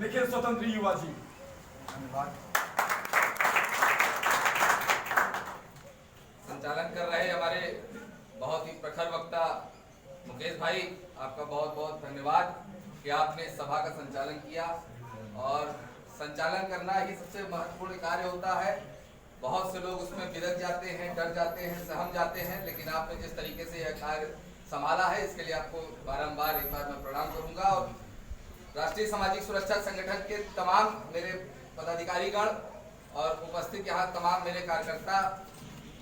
निखिल स्वतंत्र युवा जी। धन्यवाद। संचालन कर रहे हमारे बहुत ही प्रखर वक्ता मुकेश भाई, आपका बहुत बहुत धन्यवाद कि आपने सभा का संचालन किया। और संचालन करना ही सबसे महत्वपूर्ण कार्य होता है। बहुत से लोग उसमें बिदक जाते हैं, डर जाते हैं, सहम जाते हैं, लेकिन आपने जिस तरीके से यह कार्य संभाला है इसके लिए आपको बारंबार एक बार मैं प्रणाम करूंगा। और राष्ट्रीय सामाजिक सुरक्षा संगठन के तमाम मेरे पदाधिकारीगण और उपस्थित यहाँ तमाम मेरे कार्यकर्ता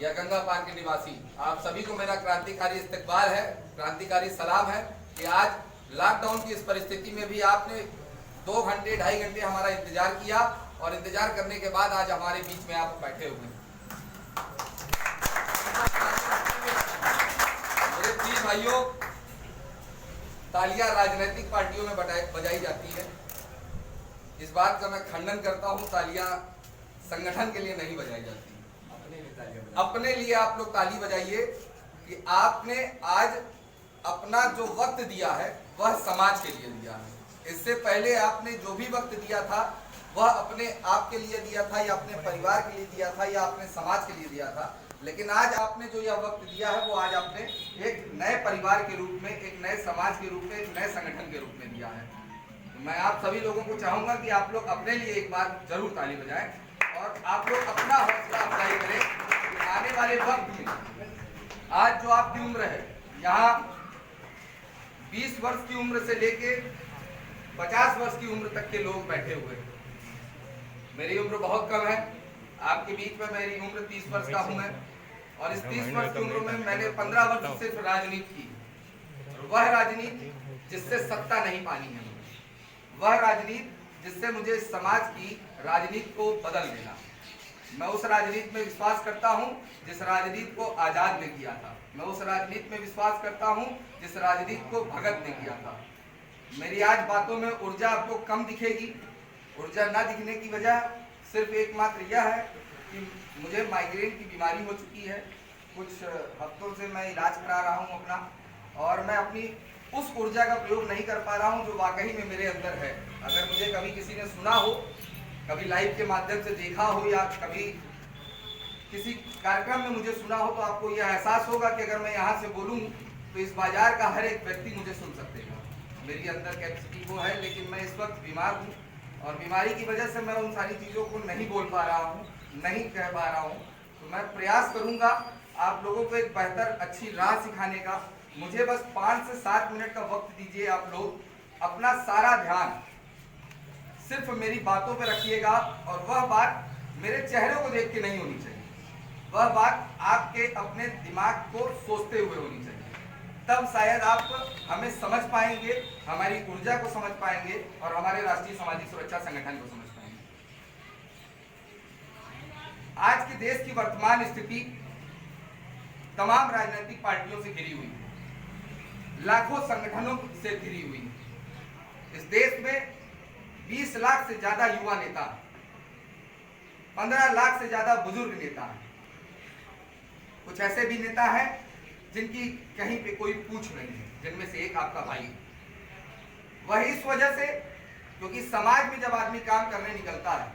या गंगा पार के निवासी, आप सभी को मेरा क्रांतिकारी इस्तकबाल है, क्रांतिकारी सलाम है कि आज लॉकडाउन की इस परिस्थिति में भी आपने 2 घंटे 2.5 घंटे हमारा इंतजार किया और इंतजार करने के बाद आज हमारे बीच में आप बैठे हुए हैं। मेरे प्रिय भाइयों, तालियां राजनीतिक पार्टियों में बजाई जाती है, इस बात का मैं खंडन करता हूं। तालियां संगठन के लिए नहीं बजाई जाती, अपने लिए आप लोग ताली बजाइए कि आपने आज अपना जो वक्त दिया है वह समाज के लिए दिया है। इससे पहले आपने जो भी वक्त दिया था वह अपने आप के लिए दिया था या अपने परिवार के लिए दिया था या अपने समाज के लिए दिया था, लेकिन आज आपने जो यह वक्त दिया है वो आज आपने एक नए परिवार के रूप में, एक नए समाज के रूप में, एक नए संगठन के रूप में दिया है। तो मैं आप सभी लोगों को चाहूंगा कि आप लोग अपने लिए एक बार जरूर ताली बजाएं और आप लोग अपना हौसला अफजाई करें। आने वाले वक्त में आज जो आपकी उम्र है, यहाँ 20 वर्ष की उम्र से लेके 50 वर्ष की उम्र तक के लोग बैठे हुए हैं। मेरी उम्र बहुत कम है, आपके बीच में मेरी उम्र 30 वर्ष का हूं मैं, और इस 30 वर्ष की उम्र में मैंने 15 वर्ष सिर्फ राजनीति की। वह राजनीति जिससे सत्ता नहीं पानी है, वह राजनीति जिससे मुझे समाज की राजनीति को बदल देना। मैं उस राजनीति में विश्वास करता हूं जिस राजनीति को आजाद ने किया था। मैं उस राजनीति में विश्वास करता हूं जिस राजनीति को भगत ने किया था। मेरी आज बातों में ऊर्जा आपको कम दिखेगी। ऊर्जा ना दिखने की वजह सिर्फ एकमात्र यह है कि मुझे माइग्रेन की बीमारी हो चुकी है। कुछ हफ्तों से मैं इलाज करा रहा हूं अपना, और मैं अपनी उस ऊर्जा का प्रयोग नहीं कर पा रहा हूं जो वाकई में मेरे अंदर है। अगर मुझे कभी किसी ने सुना हो, कभी लाइव के माध्यम से देखा हो या कभी किसी कार्यक्रम में मुझे सुना हो, तो आपको यह एहसास होगा कि अगर मैं यहाँ से बोलूँ तो इस बाजार का हर एक व्यक्ति मुझे सुन सकेगा। मेरी अंदर कैपेसिटी वो है, लेकिन मैं इस वक्त बीमार हूँ और बीमारी की वजह से मैं उन सारी चीज़ों को नहीं बोल पा रहा हूँ, नहीं कह पा रहा हूँ। तो मैं प्रयास करूँगा आप लोगों को एक बेहतर अच्छी राह सिखाने का। मुझे बस 5 से 7 मिनट का वक्त दीजिए। आप लोग अपना सारा ध्यान सिर्फ मेरी बातों पे रखिएगा, और वह बात मेरे चेहरे को देख के नहीं होनी चाहिए, वह बात आपके अपने दिमाग को सोचते हुए होनी चाहिए। तब शायद आप हमें समझ पाएंगे, हमारी ऊर्जा को समझ पाएंगे और हमारे राष्ट्रीय सामाजिक सुरक्षा संगठन को समझ पाएंगे। आज के देश की वर्तमान स्थिति तमाम राजनीतिक पार्टियों से घिरी हुई है, लाखों संगठनों से घिरी हुई है। इस देश में 20 लाख से ज्यादा युवा नेता, 15 लाख से ज्यादा बुजुर्ग नेता हैं। कुछ ऐसे भी नेता हैं जिनकी कहीं पे कोई पूछ नहीं है, जिनमें से एक आपका भाई। वह इस वजह से, क्योंकि समाज में जब आदमी काम करने निकलता है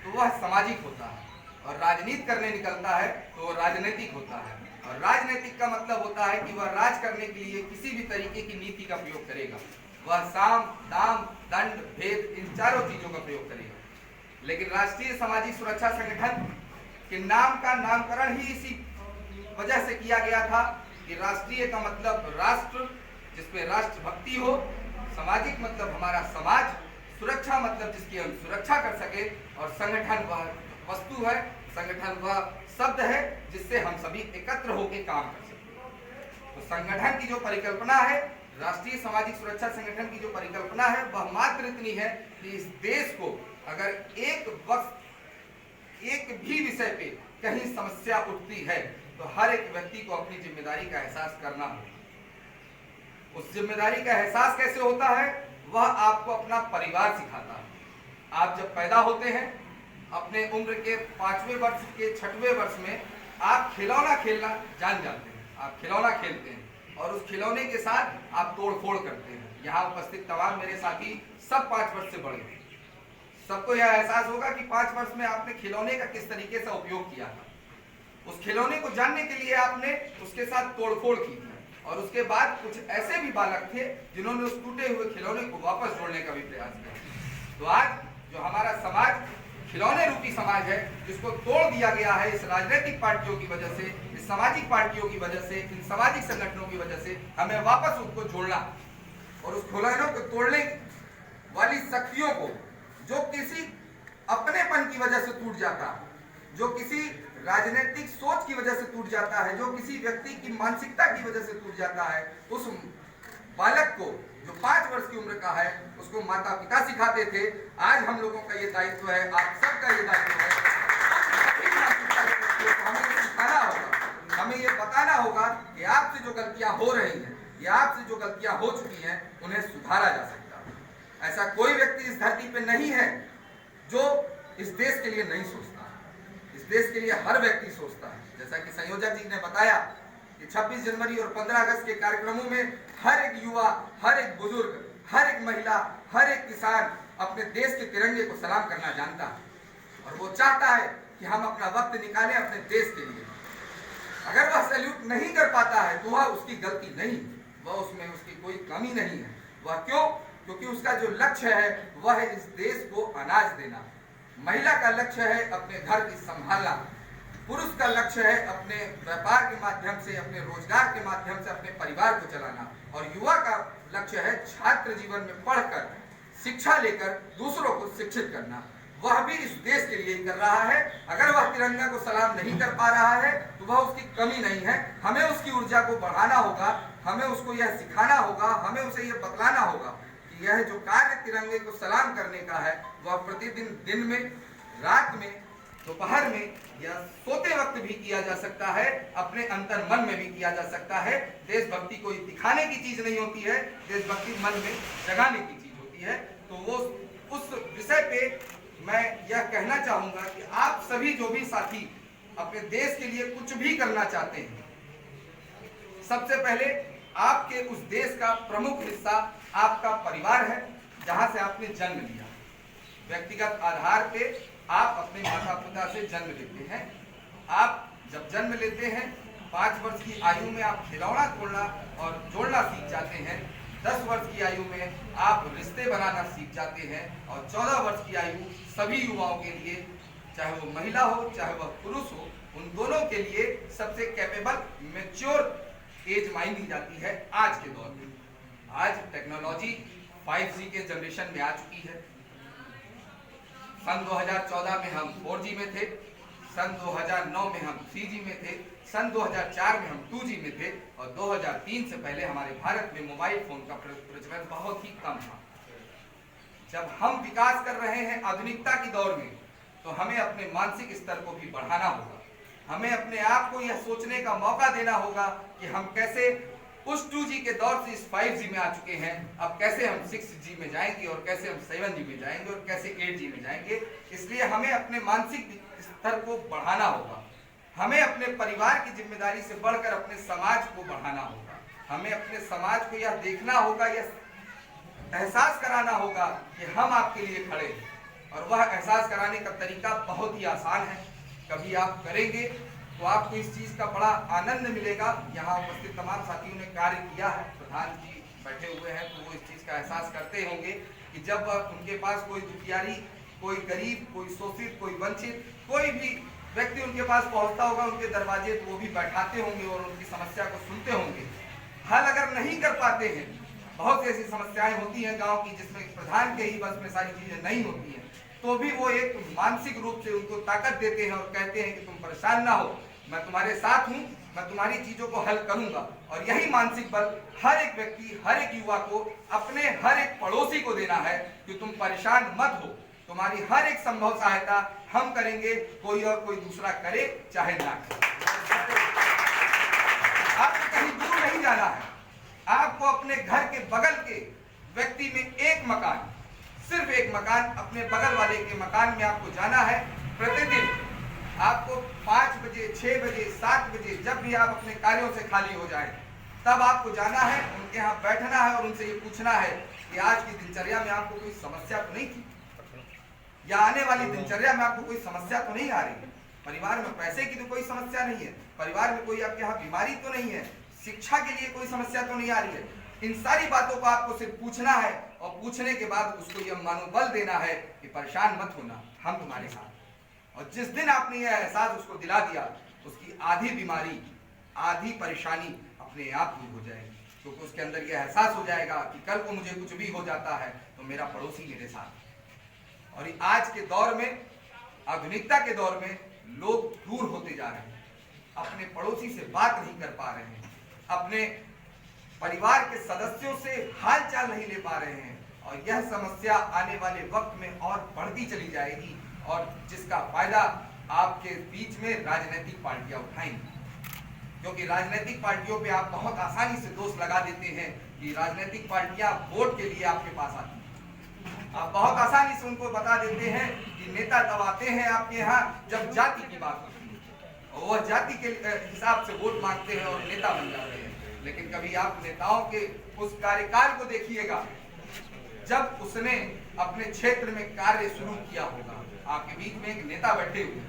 तो वह सामाजिक होता है, और राजनीति करने निकलता है तो वह राजनीतिक होता है। और राजनीतिक का मतलब होता है कि वह राज करने के लिए किसी भी तरीके की नीति का प्रयोग करेगा। वह साम, दाम, दंड, भेद, इन चारों चीजों का प्रयोग करेगा। लेकिन राष्ट्रीय सामाजिक सुरक्षा संगठन के नाम का नामकरण ही इसी वजह से किया गया था कि राष्ट्रीय का मतलब राष्ट्र, जिसमें राष्ट्रभक्ति हो, सामाजिक मतलब हमारा समाज, सुरक्षा मतलब जिसकी हम सुरक्षा कर सके, और संगठन वह वस्तु है, संगठन वह शब्द है जिससे हम सभी एकत्र होकर काम कर सके। तो संगठन की जो परिकल्पना है, राष्ट्रीय सामाजिक सुरक्षा संगठन की जो परिकल्पना है, वह मात्र इतनी है कि इस देश को अगर एक वक्त एक भी विषय पे कहीं समस्या उठती है तो हर एक व्यक्ति को अपनी जिम्मेदारी का एहसास करना होगा। उस जिम्मेदारी का एहसास कैसे होता है, वह आपको अपना परिवार सिखाता है। आप जब पैदा होते हैं, अपने उम्र के 5वें वर्ष के 6वें वर्ष में आप खिलौना खेलना जान जाते हैं। आप खिलौना खेलते हैं और उस खिलौने के साथ आप तोड़ फोड़ करते हैं। यहाँ उपस्थित तमाम मेरे साथी सब 5 वर्ष से बड़े हैं। सबको यह एहसास होगा कि 5 वर्ष में आपने खिलौने का किस तरीके से उपयोग किया था। उस खिलौने को जानने के लिए आपने उसके साथ तोड़फोड़ की थी, और उसके बाद कुछ ऐसे भी बालक थे जिन्होंने उस टूटे हुए खिलौने को वापस जोड़ने का भी प्रयास किया। तो आज जो हमारा समाज खिलौने रूपी समाज है, जिसको तोड़ दिया गया है इस राजनीतिक पार्टियों की वजह से, इस सामाजिक पार्टियों की वजह से, इन सामाजिक संगठनों की वजह से, हमें वापस उसको जोड़ना और उस खिलौनों को तोड़ने वाली शक्तियों को, जो किसी अपनेपन की वजह से टूट जाता है, जो किसी राजनीतिक सोच की वजह से टूट जाता है, जो किसी व्यक्ति की मानसिकता की वजह से टूट जाता है, उस बालक को जो 5 वर्ष की उम्र का है, उसको माता पिता सिखाते थे। आज हम लोगों का ये दायित्व है, आप सबका ये दायित्व है, हमें ये सिखाना होगा, हमें ये बताना होगा कि आपसे जो गलतियां हो रही हैं या आपसे जो गलतियां हो चुकी हैं, उन्हें सुधारा जा सकता है। ऐसा कोई व्यक्ति इस धरती पे नहीं है जो इस देश के लिए नहीं सोचता। इस देश के लिए हर व्यक्ति सोचता है। जैसा कि संयोजक जी ने बताया कि 26 जनवरी और 15 अगस्त के कार्यक्रमों में हर एक युवा, हर एक बुजुर्ग, हर एक महिला, हर एक किसान अपने देश के तिरंगे को सलाम करना जानता है और वो चाहता है कि हम अपना वक्त निकालें अपने देश के लिए। अगर वह सैल्यूट नहीं कर पाता है तो वह उसकी गलती नहीं, वह उसमें उसकी कोई कमी नहीं है। वह क्यों? क्योंकि उसका जो लक्ष्य है वह है इस देश को अनाज देना। महिला का लक्ष्य है अपने घर की संभालना, पुरुष का लक्ष्य है अपने व्यापार के माध्यम से, अपने रोजगार के माध्यम से अपने परिवार को चलाना, और युवा का लक्ष्य है छात्र जीवन में पढ़कर, शिक्षा लेकर दूसरों को शिक्षित करना। वह भी इस देश के लिए ही कर रहा है। अगर वह तिरंगा को सलाम नहीं कर पा रहा है तो वह उसकी कमी नहीं है। हमें उसकी ऊर्जा को बढ़ाना होगा, हमें उसको यह सिखाना होगा, हमें उसे यह बतलाना होगा कि यह जो कार्य तिरंगे को सलाम करने का है वह प्रतिदिन दिन में, रात में, दोपहर में या सोते वक्त भी किया जा सकता है, अपने अंतर मन में भी किया जा सकता है। देशभक्ति कोई दिखाने की चीज नहीं होती है, देशभक्ति मन में जगाने की चीज होती है। तो वो उस विषय पे मैं यह कहना चाहूंगा कि आप सभी जो भी साथी अपने देश के लिए कुछ भी करना चाहते हैं, सबसे पहले आपके उस देश का प्रमुख हिस्सा आपका परिवार है, जहां से आपने जन्म लिया। व्यक्तिगत आधार पे आप अपने माता पिता से जन्म लेते हैं। आप जब जन्म लेते हैं 5 वर्ष की आयु में आप खिलौना तोड़ना और जोड़ना सीख जाते हैं। 10 वर्ष की आयु में आप रिश्ते बनाना सीख जाते हैं, और 14 वर्ष की आयु सभी युवाओं के लिए, चाहे वो महिला हो चाहे वह पुरुष हो, उन दोनों के लिए सबसे कैपेबल, मैच्योर एज मानी जाती है आज के दौर में। आज टेक्नोलॉजी 5G के जनरेशन में आ चुकी है। सन 2014 में हम 4G में थे, सन 2009 में हम 3G में थे, सन 2004 में हम 2G में थे, और 2003 से पहले हमारे भारत में मोबाइल फोन का प्रचलन बहुत ही कम था। जब हम विकास कर रहे हैं आधुनिकता की दौर में, तो हमें अपने मानसिक स्तर को भी बढ़ाना होगा। हमें अपने आप को यह सोचने का मौका देना होगा कि हम कैसे उस 2G के दौर से इस 5G में आ चुके हैं, अब कैसे हम 6G में जाएंगे और कैसे हम 7G में जाएंगे और कैसे 8G में जाएंगे। इसलिए हमें अपने मानसिक स्तर को बढ़ाना होगा। हमें अपने परिवार की जिम्मेदारी से बढ़कर अपने समाज को बढ़ाना होगा। हमें अपने समाज को यह देखना होगा, यह एहसास कराना होगा कि हम आपके लिए खड़े हैं, और वह एहसास कराने का तरीका बहुत ही आसान है। कभी आप करेंगे तो आपको इस चीज का बड़ा आनंद मिलेगा। यहाँ उपस्थित तमाम साथियों ने कार्य किया है, प्रधान जी बैठे हुए हैं, तो वो इस चीज का एहसास करते होंगे कि जब उनके पास कोई दुखियारी, कोई गरीब, कोई शोषित, कोई वंचित, कोई भी व्यक्ति उनके पास पहुंचता होगा उनके दरवाजे, तो वो भी बैठाते होंगे और उनकी समस्या को सुनते होंगे। हल अगर नहीं कर पाते हैं, बहुत सी ऐसी समस्याएं होती हैं गांव की जिसमें प्रधान के ही बस में सारी चीजें नहीं होती हैं, तो भी वो एक मानसिक रूप से उनको ताकत देते हैं और कहते हैं कि तुम परेशान ना हो, मैं तुम्हारे साथ हूं, मैं तुम्हारी चीजों को हल करूंगा। और यही मानसिक बल हर एक व्यक्ति, हर एक युवा को, अपने हर एक पड़ोसी को देना है कि तुम परेशान मत हो, तुम्हारी हर एक संभव सहायता हम करेंगे, कोई और कोई दूसरा करे चाहे ना करे। आपको कहीं दूर नहीं जाना है, आपको अपने घर के बगल के व्यक्ति में एक मकान, सिर्फ एक मकान, अपने बगल वाले के मकान में आपको जाना है। प्रतिदिन आपको 5 बजे, 6 बजे, 7 बजे, जब भी आप अपने कार्यों से खाली हो जाए, तब आपको जाना है, उनके यहाँ बैठना है और उनसे ये पूछना है कि आज की दिनचर्या में आपको कोई समस्या तो नहीं थी। या आने वाली दिनचर्या में आपको कोई समस्या तो नहीं आ रही है, परिवार में पैसे की तो कोई समस्या नहीं है, परिवार में कोई आपके यहाँ बीमारी तो नहीं है, शिक्षा के लिए कोई समस्या तो नहीं आ रही है। इन सारी बातों को आपको सिर्फ पूछना है और पूछने के बाद उसको यह मनोबल देना है कि परेशान मत होना, हम तुम्हारे साथ। और जिस दिन आपने यह एहसास उसको दिला दिया, उसकी आधी बीमारी, आधी परेशानी अपने आप दूर हो जाएगी, क्योंकि उसके अंदर यह एहसास हो जाएगा कि कल को मुझे कुछ भी हो जाता है तो मेरा पड़ोसी मेरे साथ। और आज के दौर में, आधुनिकता के दौर में, लोग दूर होते जा रहे हैं, अपने पड़ोसी से बात नहीं कर पा रहे हैं, अपने परिवार के सदस्यों से हाल चाल नहीं ले पा रहे हैं, और यह समस्या आने वाले वक्त में और बढ़ती चली जाएगी, और जिसका फायदा आपके बीच में राजनीतिक पार्टियां उठाएंगी। क्योंकि राजनीतिक पार्टियों पे आप बहुत आसानी से दोष लगा देते हैं कि राजनीतिक पार्टियां वोट के लिए आपके पास आती हैं। आप बहुत आसानी से उनको बता देते हैं कि नेता तब आते हैं आपके यहाँ जब जाति की बात होती है, और वह जाति के हिसाब से वोट मांगते हैं और नेता बन जाते हैं। लेकिन कभी आप नेताओं के उस कार्यकाल को देखिएगा जब उसने अपने क्षेत्र में कार्य शुरू किया होगा। आपके बीच में एक नेता बैठे हुए,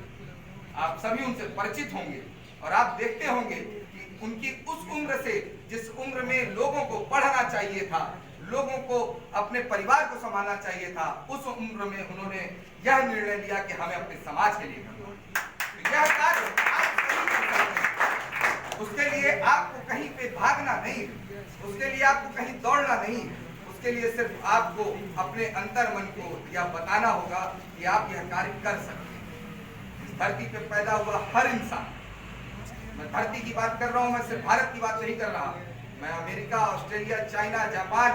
आप सभी उनसे परिचित होंगे, और आप देखते होंगे कि उनकी उस उम्र से, जिस उम्र में लोगों को पढ़ना चाहिए था, लोगों को अपने परिवार को संभालना चाहिए था, उस उम्र में उन्होंने यह निर्णय लिया कि हमें अपने समाज के लिए करना है। यह कार्य आप सही कर सकते हैं। उसके लिए आपको कहीं पे भागना नहीं है, उसके लिए आपको कहीं दौड़ना नहीं है, उसके लिए सिर्फ आपको अपने अंतर मन को यह बताना होगा कि आप यह कार्य कर सकते हैं। इस धरती पे पैदा हुआ हर इंसान, मैं धरती की बात कर रहा हूं, मैं सिर्फ भारत की बात नहीं कर रहा, मैं अमेरिका, ऑस्ट्रेलिया, चाइना, जापान,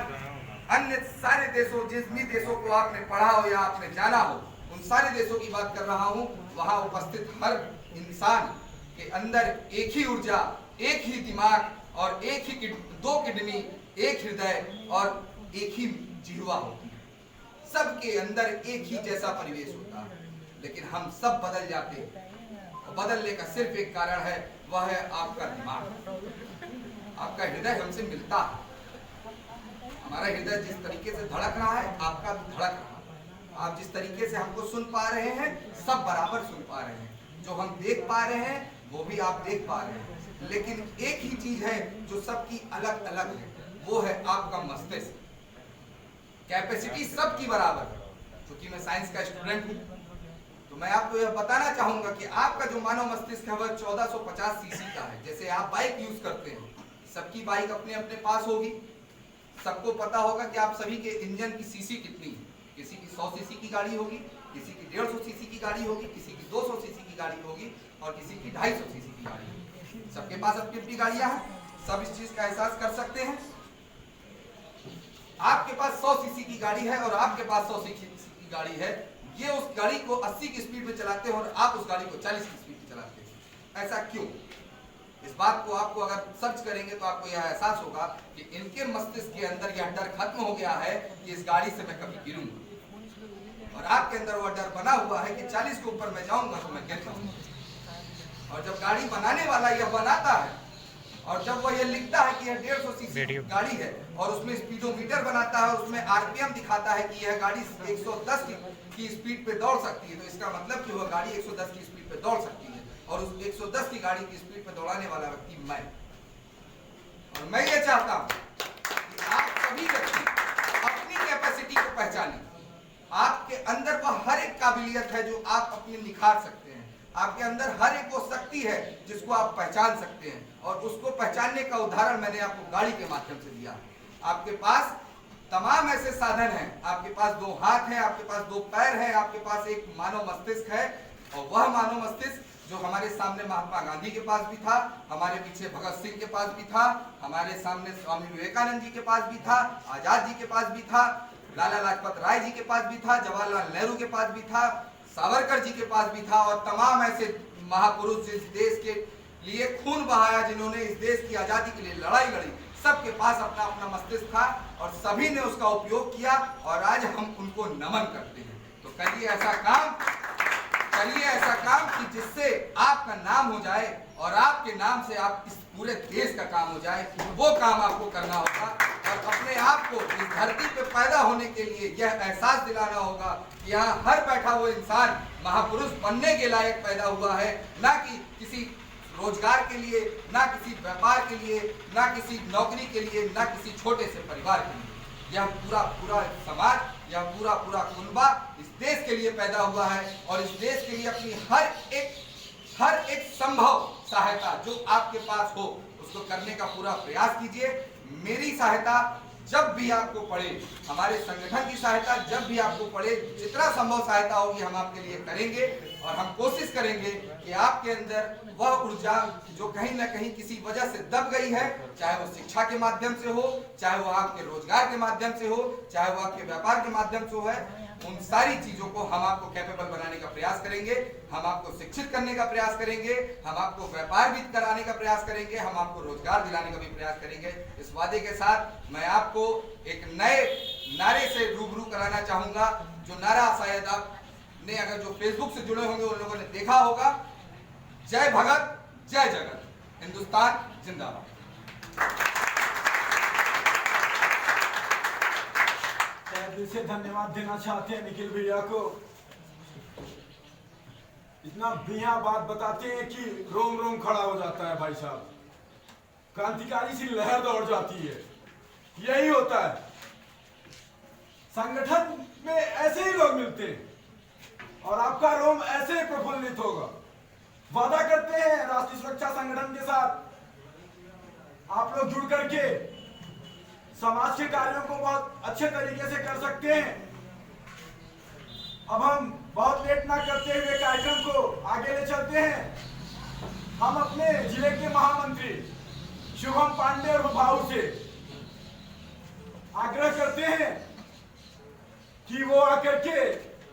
अन्य सारे देशों, जिस भी देशों को आपने पढ़ा हो या आपने जाना हो, उन सारे देशों की बात कर रहा हूं। वहां उपस्थित हर इंसान के अंदर एक ही ऊर्जा, एक ही दिमाग और एक ही दो किडनी, एक हृदय और एक ही जिह्वा होती है। सबके अंदर एक ही जैसा परिवेश होता है, लेकिन हम सब बदल जाते हैं। बदलने का सिर्फ एक कारण है, वह है आपका दिमाग। आपका हृदय हमसे मिलता है, हमारा हृदय जिस तरीके से धड़क रहा है आपका भी धड़क रहा है। आप जिस तरीके से हमको सुन पा रहे हैं, सब बराबर सुन पा रहे हैं। जो हम देख पा रहे हैं वो भी आप देख पा रहे हैं। लेकिन एक ही चीज है जो सबकी अलग अलग है, वो है आपका मस्तिष्क। कैपेसिटी सबकी बराबर है। क्योंकि मैं साइंस का स्टूडेंट हूं, तो मैं आपको यह बताना चाहूंगा कि आपका जो मानव मस्तिष्क है वह 1450 सीसी का है। जैसे आप बाइक यूज करते हैं, सबकी बाइक अपने अपने पास होगी, सबको पता होगा कि आप सभी के इंजन की सीसी कितनी है। किसी की 100 सीसी की गाड़ी होगी, किसी की 150 सीसी की गाड़ी होगी, किसी की 200 सीसी की गाड़ी होगी और किसी की 250 सीसी की गाड़ी होगी। सबके पास अपनी अपनी गाड़ियां हैं, सब इस चीज का एहसास कर सकते हैं। आपके पास 100 सीसी की गाड़ी है और आपके पास 100 सीसी की गाड़ी है, ये उस गाड़ी को 80 की स्पीड में चलाते हैं और आप उस गाड़ी को 40 की स्पीड में चलाते हैं। ऐसा क्यों? इस बात को आपको अगर सर्च करेंगे तो आपको यह एहसास होगा कि इनके मस्तिष्क के अंदर यह डर खत्म हो गया है कि इस गाड़ी से मैं कभी गिरूंगा, और आपके अंदर वह डर बना हुआ है कि 40 के ऊपर मैं जाऊंगा तो मैं गिर जाऊंगा। और जब गाड़ी बनाने वाला यह बनाता है और जब वह यह लिखता है कि यह 150 सीसी गाड़ी है और उसमें स्पीडोमीटर बनाता है और उसमें आरपीएम दिखाता है कि यह गाड़ी 110 की स्पीड पे दौड़ सकती है, तो इसका मतलब कि वह गाड़ी 110 की स्पीड पे दौड़ सकती है। और उस 110 की गाड़ी की स्पीड पे दौड़ाने वाला व्यक्ति मैं, और मैं ये चाहता हूं कि आप सभी व्यक्ति अपनी कैपेसिटी को पहचानें। आपके अंदर वह हर एक काबिलियत है जो आप अपनी निखार सकते हैं। आपके अंदर हर एक वो शक्ति है जिसको आप पहचान सकते हैं, और उसको पहचानने का उदाहरण मैंने आपको गाड़ी के माध्यम से दिया। आपके पास तमाम ऐसे साधन हैं, आपके पास 2 हाथ हैं, आपके पास 2 पैर हैं, आपके पास एक मानव मस्तिष्क है, और वह मानव मस्तिष्क जो हमारे सामने महात्मा गांधी के पास भी था, हमारे पीछे भगत सिंह के पास भी था, हमारे सामने स्वामी विवेकानंद जी के पास भी था, आजाद जी के पास भी था, लाला लाजपत राय जी के पास भी था, जवाहरलाल नेहरू के पास भी था, सावरकर जी के पास भी था, और तमाम ऐसे महापुरुष जिस देश के लिए खून बहाया, जिन्होंने इस देश की आजादी के लिए लड़ाई लड़ी, सबके पास अपना अपना मस्तिष्क था और सभी ने उसका उपयोग किया, और आज हम उनको नमन करते हैं। तो करिए ऐसा काम कि जिससे आपका नाम हो जाए और आपके नाम से आप इस पूरे देश का काम हो जाए। वो काम आपको करना होगा। और अपने आप को इस धरती पे पैदा होने के लिए यह एहसास दिलाना होगा कि यहाँ हर बैठा हुआ इंसान महापुरुष बनने के लायक पैदा हुआ है, ना कि किसी रोजगार के लिए, ना किसी व्यापार के लिए, ना किसी नौकरी के लिए, ना किसी छोटे से परिवार के लिए। यह पूरा समाज, यह पूरा कुनबा इस देश के लिए पैदा हुआ है और इस देश के लिए अपनी हर एक संभव सहायता जो आपके पास हो उसको करने का पूरा प्रयास कीजिए। मेरी सहायता जब भी आपको पड़े, हमारे संगठन की सहायता जब भी आपको पड़े, जितना संभव सहायता होगी हम आपके लिए करेंगे और हम कोशिश करेंगे कि आपके अंदर वह ऊर्जा जो कहीं ना कहीं किसी वजह से दब गई है, चाहे वो शिक्षा के माध्यम से हो, चाहे वो आपके रोजगार के माध्यम से हो, चाहे वो आपके व्यापार के माध्यम से हो, उन सारी चीजों को हम आपको कैपेबल बनाने का प्रयास करेंगे, हम आपको शिक्षित करने का प्रयास करेंगे, हम आपको व्यापार भी कराने का प्रयास करेंगे, हम आपको रोजगार दिलाने का भी प्रयास करेंगे। इस वादे के साथ मैं आपको एक नए नारे से रूबरू कराना चाहूंगा, जो नारा शायद आपने अगर जो फेसबुक से जुड़े होंगे उन लोगों ने देखा होगा, जय भगत जय जगत, हिंदुस्तान जिंदाबाद। दिल से धन्यवाद देना चाहते हैं निखिल भैया को। इतना बढ़िया बात बताते हैं कि रोम रोम खड़ा हो जाता है भाई साहब, क्रांतिकारी सी लहर दौड़ जाती है। यही होता है, संगठन में ऐसे ही लोग मिलते हैं और आपका रोम ऐसे प्रफुल्लित होगा। वादा करते हैं राष्ट्रीय सुरक्षा संगठन के साथ आप लोग जुड़ करके समाज के कार्यों को बहुत अच्छे तरीके से कर सकते हैं। अब हम बहुत लेट ना करते हुए कार्यक्रम को आगे ले चलते हैं। हम अपने जिले के महामंत्री शुभम पांडे और भाऊ से आग्रह करते हैं कि वो आकर के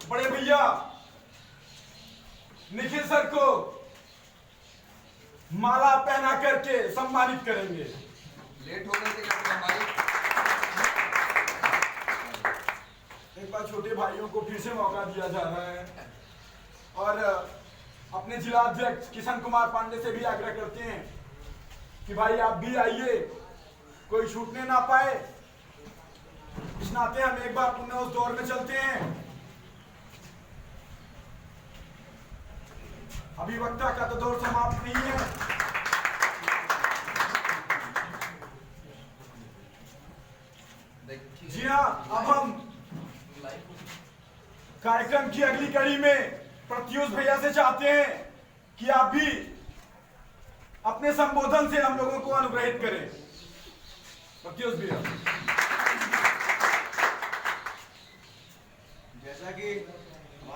बड़े भैया निखिल सर को माला पहना करके सम्मानित करेंगे। लेट होने से क्या हमारी एक बार छोटे भाइयों को फिर से मौका दिया जा रहा है और अपने जिला अध्यक्ष किशन कुमार पांडे से भी आग्रह करते हैं कि भाई आप भी आइए, कोई छूटने ना पाए। इस नाते हम एक बार पुनः उस दौर में चलते हैं। अभिवक्ता का तो दौर समाप्त नहीं है। जी हाँ, अब हम कार्यक्रम की अगली कड़ी में प्रत्युष भैया से चाहते हैं कि आप भी अपने संबोधन से हम लोगों को अनुग्रहित करें। प्रत्युष भैया। जैसा कि